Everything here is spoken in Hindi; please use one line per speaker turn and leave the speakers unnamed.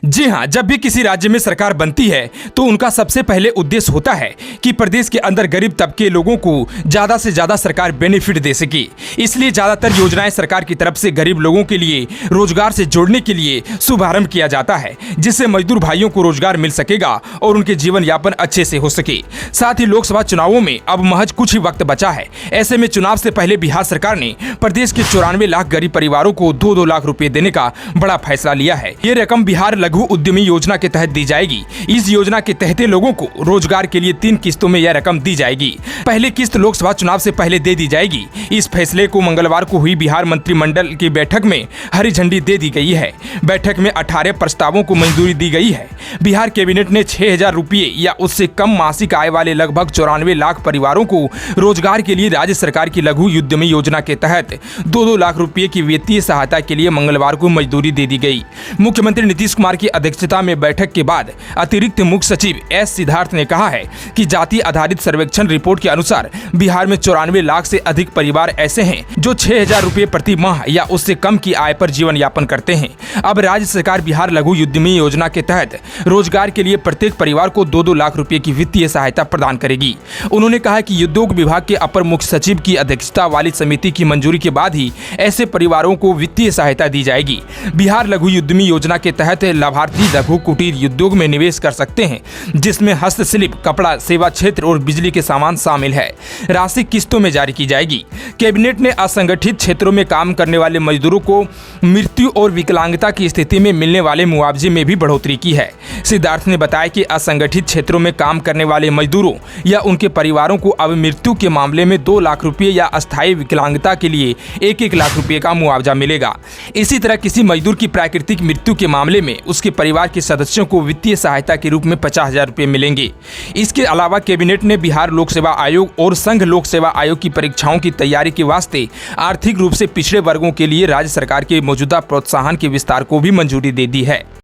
जी हाँ, जब भी किसी राज्य में सरकार बनती है तो उनका सबसे पहले उद्देश्य होता है कि प्रदेश के अंदर गरीब तबके लोगों को ज्यादा से ज्यादा सरकार बेनिफिट दे सके। इसलिए ज्यादातर योजनाएं सरकार की तरफ से गरीब लोगों के लिए रोजगार से जोड़ने के लिए शुभारंभ किया जाता है, जिससे मजदूर भाइयों को रोजगार मिल सकेगा और उनके जीवन यापन अच्छे से हो सके। साथ ही लोकसभा चुनावों में अब महज कुछ ही वक्त बचा है। ऐसे में चुनाव से पहले बिहार सरकार ने प्रदेश के 94 लाख गरीब परिवारों को 2-2 लाख रुपए देने का बड़ा फैसला लिया है। ये रकम बिहार लघु उद्यमी योजना के तहत दी जाएगी। इस योजना के तहत लोगों को रोजगार के लिए 3 किस्तों में यह रकम दी जाएगी। पहली किस्त लोकसभा चुनाव से पहले दे दी जाएगी। इस फैसले को मंगलवार को हुई बिहार मंत्रिमंडल की बैठक में हरी झंडी दे दी गई है। बैठक में 18 प्रस्तावों को मंजूरी दी गई है। बिहार कैबिनेट ने 6,000 रुपये या उससे कम मासिक आय वाले लगभग 94 लाख परिवारों को रोजगार के लिए राज्य सरकार की लघु उद्यमी योजना के तहत 2-2 लाख रुपये की वित्तीय सहायता के लिए मंगलवार को मंजूरी दे दी गई। मुख्यमंत्री नीतीश कुमार की अध्यक्षता में बैठक के बाद अतिरिक्त मुख्य सचिव एस सिद्धार्थ ने कहा है कि जाति आधारित सर्वेक्षण रिपोर्ट के अनुसार बिहार में 94 लाख से अधिक परिवार ऐसे हैं जो 6,000 रुपये प्रति माह या उससे कम की आय पर जीवन यापन करते हैं। अब राज्य सरकार बिहार लघु उद्यमी योजना के तहत रोजगार के लिए प्रत्येक परिवार को 2-2 लाख रुपए की वित्तीय सहायता प्रदान करेगी। उन्होंने कहा कि उद्योग विभाग के अपर मुख्य सचिव की अध्यक्षता वाली समिति की मंजूरी के बाद ही ऐसे परिवारों को वित्तीय सहायता दी जाएगी। बिहार लघु उद्यमी योजना के तहत लाभार्थी लघु कुटीर उद्योग में निवेश कर सकते हैं, जिसमें हस्तशिल्प, कपड़ा, सेवा क्षेत्र और बिजली के सामान शामिल है। राशि किस्तों में जारी की जाएगी। कैबिनेट ने असंगठित क्षेत्रों में काम करने वाले मजदूरों को मृत्यु और विकलांगता की स्थिति में मिलने वाले मुआवजे में भी बढ़ोतरी की है। सिद्धार्थ ने बताया कि असंगठित क्षेत्रों में काम करने वाले मजदूरों या उनके परिवारों को अब मृत्यु के मामले में 2 लाख रुपये या अस्थायी विकलांगता के लिए 1-1 लाख रुपये का मुआवजा मिलेगा। इसी तरह किसी मजदूर की प्राकृतिक मृत्यु के मामले में उसके परिवार के सदस्यों को वित्तीय सहायता के रूप में 50,000 रुपये मिलेंगे। इसके अलावा कैबिनेट ने बिहार लोक सेवा आयोग और संघ लोक सेवा आयोग की परीक्षाओं की तैयारी के वास्ते आर्थिक रूप से पिछड़े वर्गों के लिए राज्य सरकार के मौजूदा प्रोत्साहन के विस्तार को भी मंजूरी दे दी है।